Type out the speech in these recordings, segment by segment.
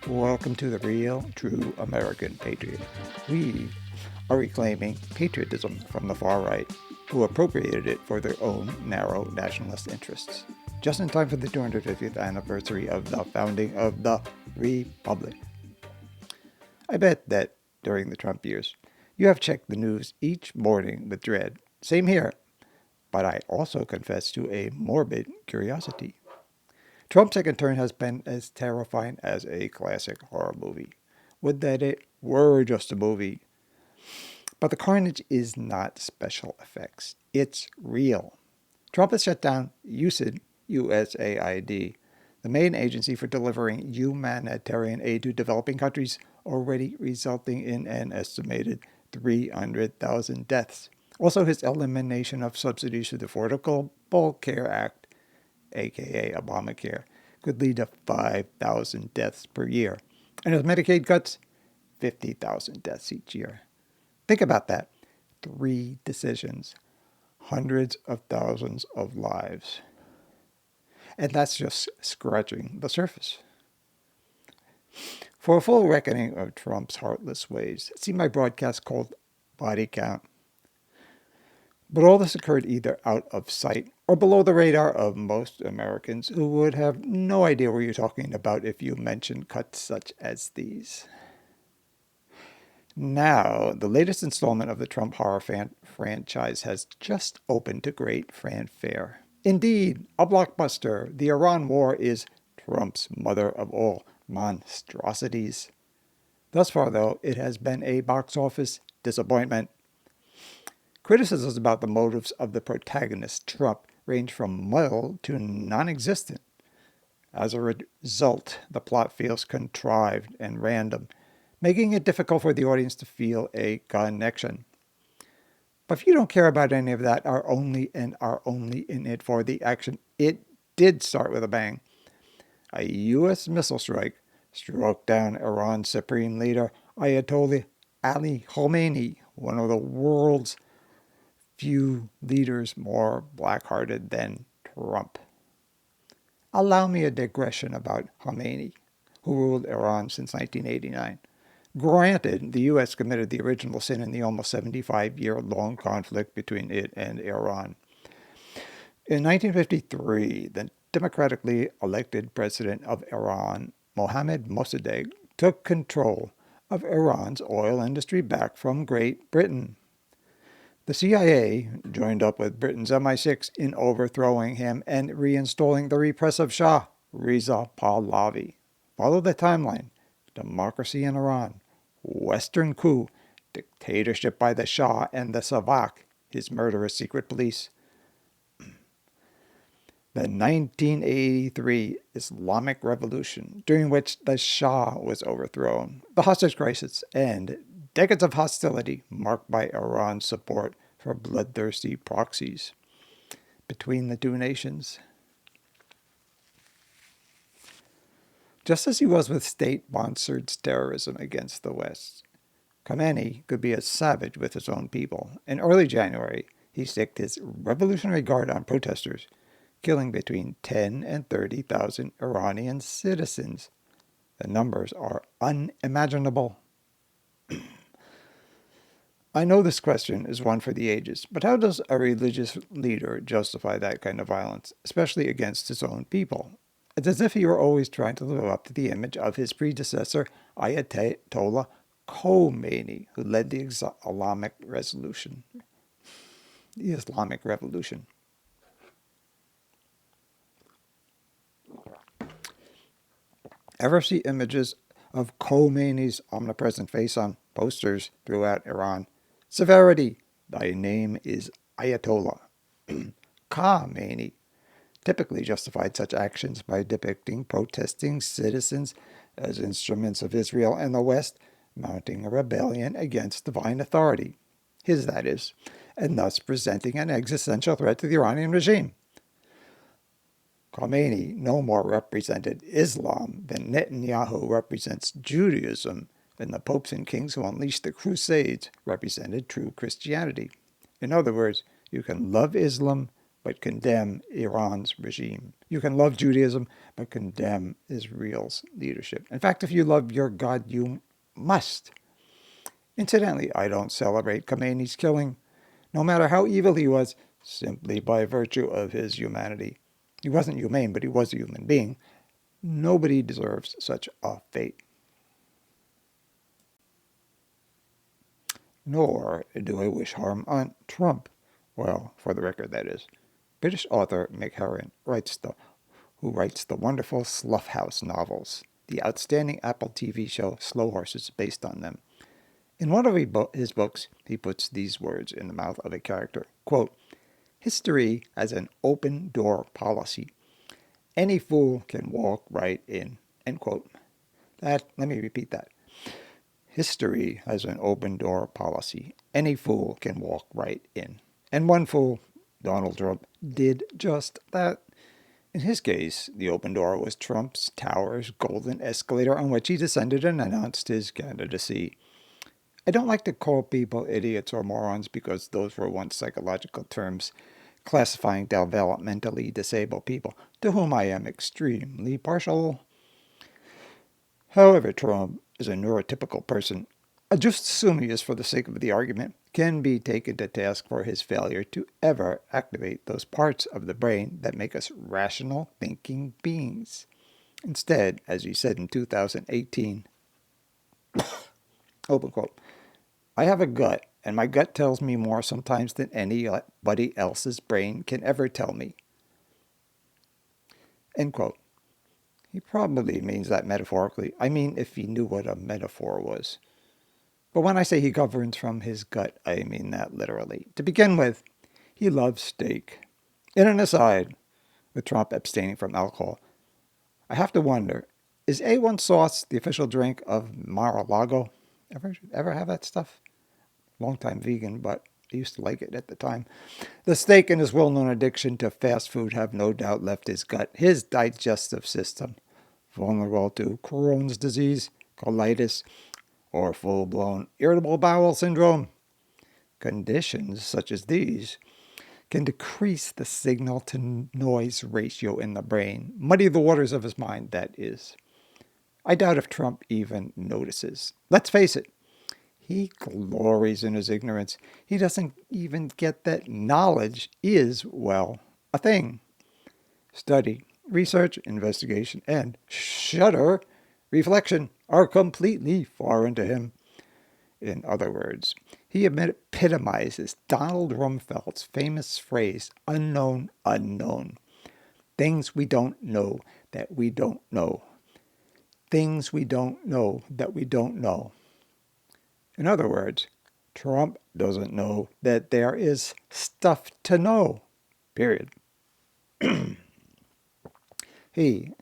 Welcome to the real, true American patriot. We are reclaiming patriotism from the far right, who appropriated it for their own narrow nationalist interests. Just in time for the 250th anniversary of the founding of the Republic. I bet that during the Trump years, you have checked the news each morning with dread. Same here. But I also confess to a morbid curiosity. Trump's second term has been as terrifying as a classic horror movie. Would that it were just a movie. But the carnage is not special effects. It's real. Trump has shut down USAID, the main agency for delivering humanitarian aid to developing countries, already resulting in an estimated 300,000 deaths. Also, his elimination of subsidies through the Affordable Care Act, aka Obamacare, could lead to 5,000 deaths per year. And his Medicaid cuts, 50,000 deaths each year. Think about that. 3 decisions, hundreds of thousands of lives. And that's just scratching the surface. For a full reckoning of Trump's heartless ways, see my broadcast called Body Count. But all this occurred either out of sight or below the radar of most Americans who would have no idea what you're talking about if you mentioned cuts such as these. Now, the latest installment of the Trump horror franchise has just opened to great fanfare. Indeed, a blockbuster, the Iran War is Trump's mother of all monstrosities. Thus far, though, it has been a box office disappointment. Criticisms about the motives of the protagonist, Trump, range from mild to non-existent. As a result, the plot feels contrived and random, making it difficult for the audience to feel a connection. But if you don't care about any of that, are only in it for the action, it did start with a bang. A U.S. missile strike struck down Iran's supreme leader, Ayatollah Ali Khamenei, one of the world's few leaders more black-hearted than Trump. Allow me a digression about Khamenei, who ruled Iran since 1989. Granted, the U.S. committed the original sin in the almost 75-year-long conflict between it and Iran. In 1953, the democratically elected president of Iran, Mohammad Mossadegh, took control of Iran's oil industry back from Great Britain. The CIA joined up with Britain's MI6 in overthrowing him and reinstalling the repressive Shah, Reza Pahlavi. Follow the timeline. Democracy in Iran, Western coup, dictatorship by the Shah and the Savak, his murderous secret police. The 1983 Islamic Revolution, during which the Shah was overthrown, the hostage crisis, and decades of hostility marked by Iran's support for bloodthirsty proxies between the two nations. Just as he was with state-sponsored terrorism against the West, Khamenei could be a savage with his own people. In early January, he sicked his revolutionary guard on protesters, killing between 10 and 30,000 Iranian citizens. The numbers are unimaginable. I know this question is one for the ages, but how does a religious leader justify that kind of violence, especially against his own people? It's as if he were always trying to live up to the image of his predecessor, Ayatollah Khomeini, who led the Islamic Revolution. Ever see images of Khomeini's omnipresent face on posters throughout Iran? Severity. Thy name is Ayatollah. Khamenei typically justified such actions by depicting protesting citizens as instruments of Israel and the West mounting a rebellion against divine authority, his that is, and thus presenting an existential threat to the Iranian regime. Khomeini no more represented Islam than Netanyahu represents Judaism, and the popes and kings who unleashed the Crusades represented true Christianity. In other words, you can love Islam, but condemn Iran's regime. You can love Judaism, but condemn Israel's leadership. In fact, if you love your God, you must. Incidentally, I don't celebrate Khomeini's killing, no matter how evil he was, simply by virtue of his humanity. He wasn't humane, but he was a human being. Nobody deserves such a fate. Nor do I wish harm on Trump. Well, for the record, that is. British author Mick Herron who writes the wonderful Slough House novels. The outstanding Apple TV show Slow Horses is based on them. In one of his books, he puts these words in the mouth of a character. Quote, "History has an open door policy. Any fool can walk right in." End quote. Let me repeat that. History has an open door policy. Any fool can walk right in. And one fool, Donald Trump, did just that. In his case, the open door was Trump's tower's golden escalator on which he descended and announced his candidacy. I don't like to call people idiots or morons because those were once psychological terms classifying developmentally disabled people, to whom I am extremely partial. However, Trump is a neurotypical person. Just assume he is for the sake of the argument, can be taken to task for his failure to ever activate those parts of the brain that make us rational thinking beings. Instead, as he said in 2018, open quote, "I have a gut, and my gut tells me more sometimes than anybody else's brain can ever tell me." End quote. He probably means that metaphorically. I mean, if he knew what a metaphor was. But when I say he governs from his gut, I mean that literally. To begin with, he loves steak. In an aside, with Trump abstaining from alcohol, I have to wonder, is A1 sauce the official drink of Mar-a-Lago? Ever have that stuff? Long-time vegan, but I used to like it at the time. The steak and his well-known addiction to fast food have no doubt left his gut, his digestive system, vulnerable to Crohn's disease, colitis, or full-blown irritable bowel syndrome. Conditions such as these can decrease the signal-to-noise ratio in the brain, muddy the waters of his mind, that is. I doubt if Trump even notices. Let's face it, he glories in his ignorance. He doesn't even get that knowledge is, well, a thing. Study, research, investigation, and shudder, reflection are completely foreign to him. In other words, he epitomizes Donald Rumsfeld's famous phrase, unknown, unknown. Things we don't know that we don't know. Things we don't know that we don't know. In other words, Trump doesn't know that there is stuff to know. Period. He,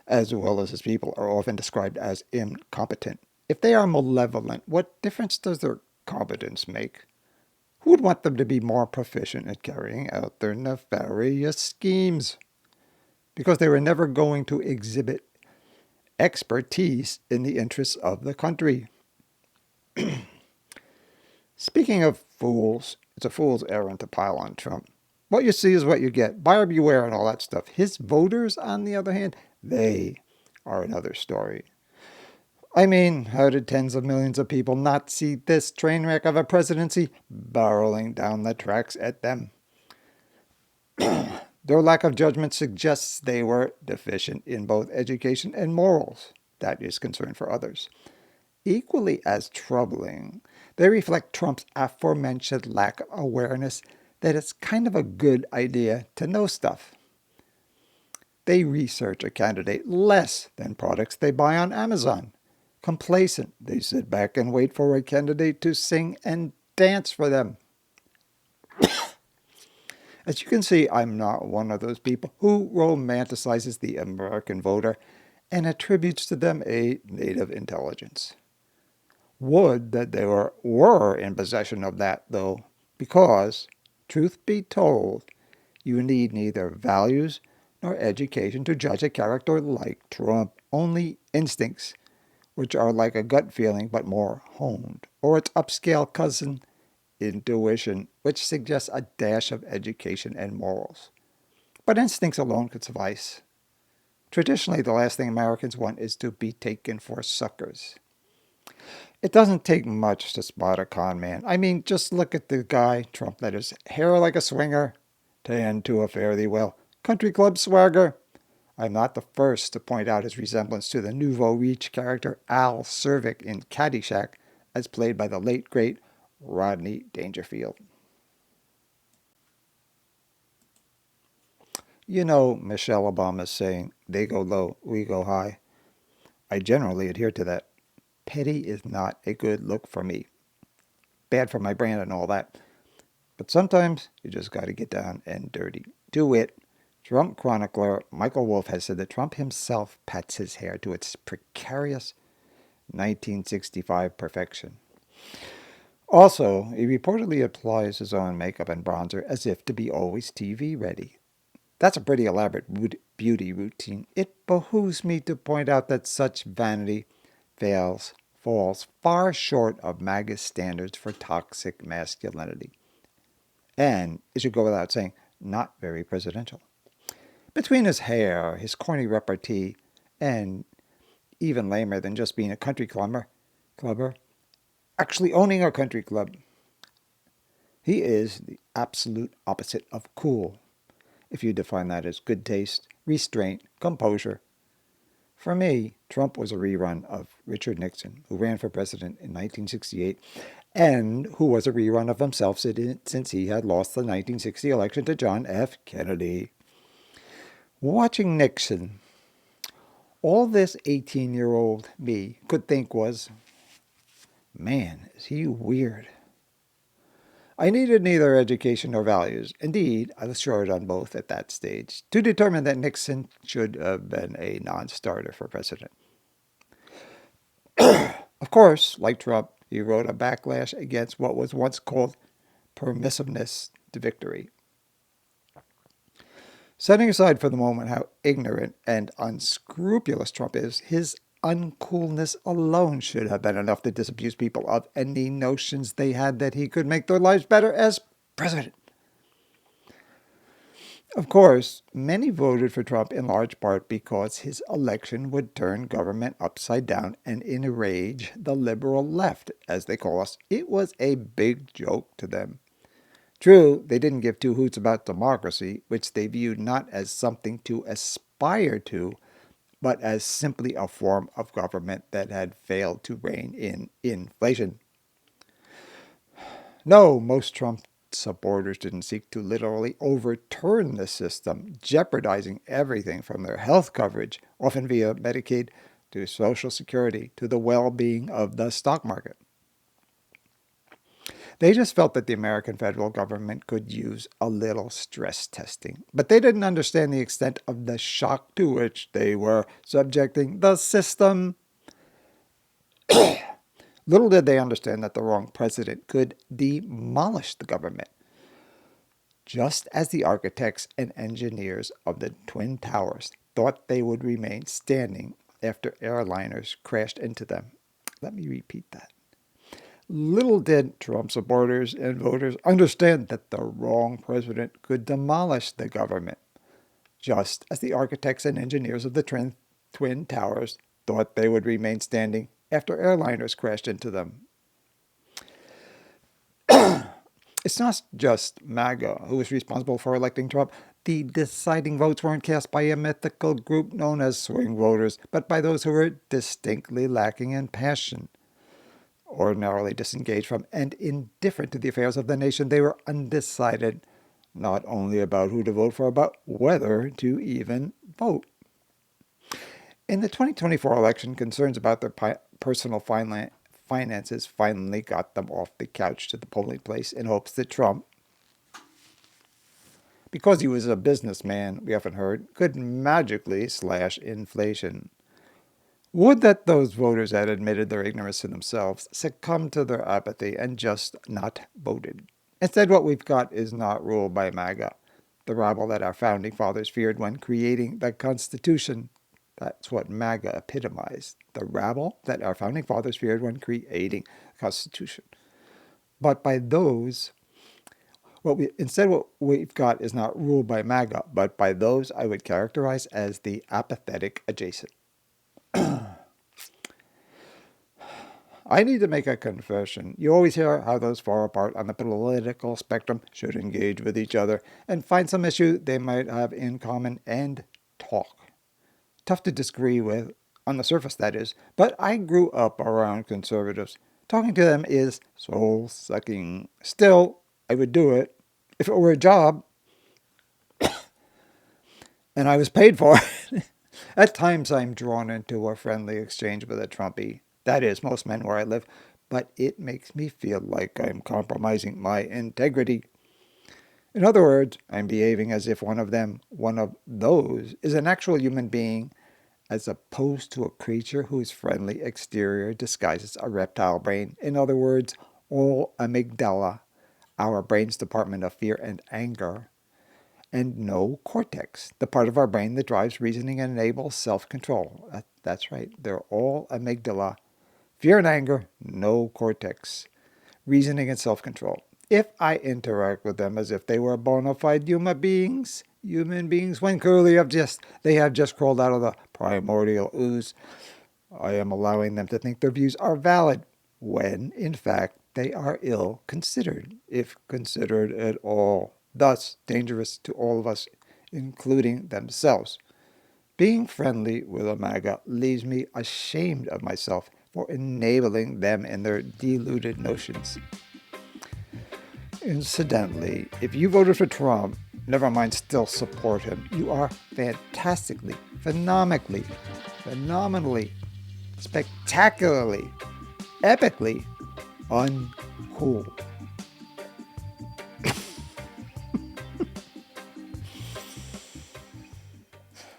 as well as his people, are often described as incompetent. If they are malevolent, what difference does their competence make? Who would want them to be more proficient at carrying out their nefarious schemes? Because they were never going to exhibit expertise in the interests of the country. Speaking of fools, it's a fool's errand to pile on Trump. What you see is what you get. Buyer beware and all that stuff. His voters, on the other hand, they are another story. I mean, how did tens of millions of people not see this train wreck of a presidency barreling down the tracks at them? Their lack of judgment suggests they were deficient in both education and morals. That is concern for others. Equally as troubling, they reflect Trump's aforementioned lack of awareness that it's kind of a good idea to know stuff. They research a candidate less than products they buy on Amazon. Complacent, they sit back and wait for a candidate to sing and dance for them. As you can see, I'm not one of those people who romanticizes the American voter and attributes to them a native intelligence. Would that they were in possession of that, though, because, truth be told, you need neither values nor education to judge a character like Trump, only instincts, which are like a gut feeling but more honed, or its upscale cousin, intuition, which suggests a dash of education and morals. But instincts alone could suffice. Traditionally, the last thing Americans want is to be taken for suckers. It doesn't take much to spot a con man. I mean, just look at the guy, Trump, that is hair like a swinger, tan to a fare thee well, country club swagger. I'm not the first to point out his resemblance to the nouveau riche character Al Cervic in Caddyshack, as played by the late, great Rodney Dangerfield. You know Michelle Obama's saying, they go low, we go high. I generally adhere to that. Petty is not a good look for me. Bad for my brand and all that. But sometimes you just got to get down and dirty. Do it. Trump chronicler Michael Wolff has said that Trump himself pats his hair to its precarious 1965 perfection. Also, he reportedly applies his own makeup and bronzer as if to be always TV ready. That's a pretty elaborate beauty routine. It behooves me to point out that such vanity falls far short of MAGA's standards for toxic masculinity. And, it should go without saying, not very presidential. Between his hair, his corny repartee, and even lamer than just being a country clubber, actually owning a country club, he is the absolute opposite of cool, if you define that as good taste, restraint, composure. For me, Trump was a rerun of Richard Nixon, who ran for president in 1968, and who was a rerun of himself since he had lost the 1960 election to John F. Kennedy. Watching Nixon, all this 18-year-old me could think was, man, is he weird. I needed neither education nor values. Indeed, I was short on both at that stage, to determine that Nixon should have been a non-starter for president. Of course, like Trump, he rode a backlash against what was once called permissiveness to victory. Setting aside for the moment how ignorant and unscrupulous Trump is, his uncoolness alone should have been enough to disabuse people of any notions they had that he could make their lives better as president. Of course, many voted for Trump in large part because his election would turn government upside down and enrage the liberal left, as they call us. It was a big joke to them. True, they didn't give two hoots about democracy, which they viewed not as something to aspire to, but as simply a form of government that had failed to rein in inflation. No, most Trump supporters didn't seek to literally overturn the system, jeopardizing everything from their health coverage, often via Medicaid, to Social Security, to the well-being of the stock market. They just felt that the American federal government could use a little stress testing. But they didn't understand the extent of the shock to which they were subjecting the system. Little did they understand that the wrong president could demolish the government. Just as the architects and engineers of the Twin Towers thought they would remain standing after airliners crashed into them. Let me repeat that. Little did Trump supporters and voters understand that the wrong president could demolish the government, just as the architects and engineers of the Twin Towers thought they would remain standing after airliners crashed into them. It's not just MAGA who is responsible for electing Trump. The deciding votes weren't cast by a mythical group known as swing voters, but by those who were distinctly lacking in passion. Ordinarily disengaged from and indifferent to the affairs of the nation, they were undecided not only about who to vote for, but whether to even vote. In the 2024 election, concerns about their personal finances finally got them off the couch to the polling place in hopes that Trump, because he was a businessman, we often heard, could magically slash inflation. Would that those voters had admitted their ignorance to themselves, succumbed to their apathy, and just not voted. Instead, what we've got is not ruled by MAGA, the rabble that our founding fathers feared when creating the Constitution. That's what MAGA epitomized, the rabble that our founding fathers feared when creating the Constitution. But by those, what we've got is not ruled by MAGA, but by those I would characterize as the apathetic adjacent. I need to make a confession. You always hear how those far apart on the political spectrum should engage with each other and find some issue they might have in common and talk. Tough to disagree with, on the surface that is, but I grew up around conservatives. Talking to them is soul-sucking. Still, I would do it if it were a job and I was paid for it. At times I'm drawn into a friendly exchange with a Trumpy. That is, most men where I live, but it makes me feel like I'm compromising my integrity. In other words, I'm behaving as if one of those, is an actual human being, as opposed to a creature whose friendly exterior disguises a reptile brain. In other words, all amygdala, our brain's department of fear and anger, and no cortex, the part of our brain that drives reasoning and enables self-control. That's right, they're all amygdala. Fear and anger, no cortex. Reasoning and self-control. If I interact with them as if they were bona fide human beings, when clearly they have just crawled out of the primordial ooze, I am allowing them to think their views are valid, when, in fact, they are ill-considered, if considered at all, thus dangerous to all of us, including themselves. Being friendly with a MAGA leaves me ashamed of myself for enabling them in their deluded notions. Incidentally, if you voted for Trump, never mind still support him, you are fantastically, phenomenally, spectacularly, epically uncool.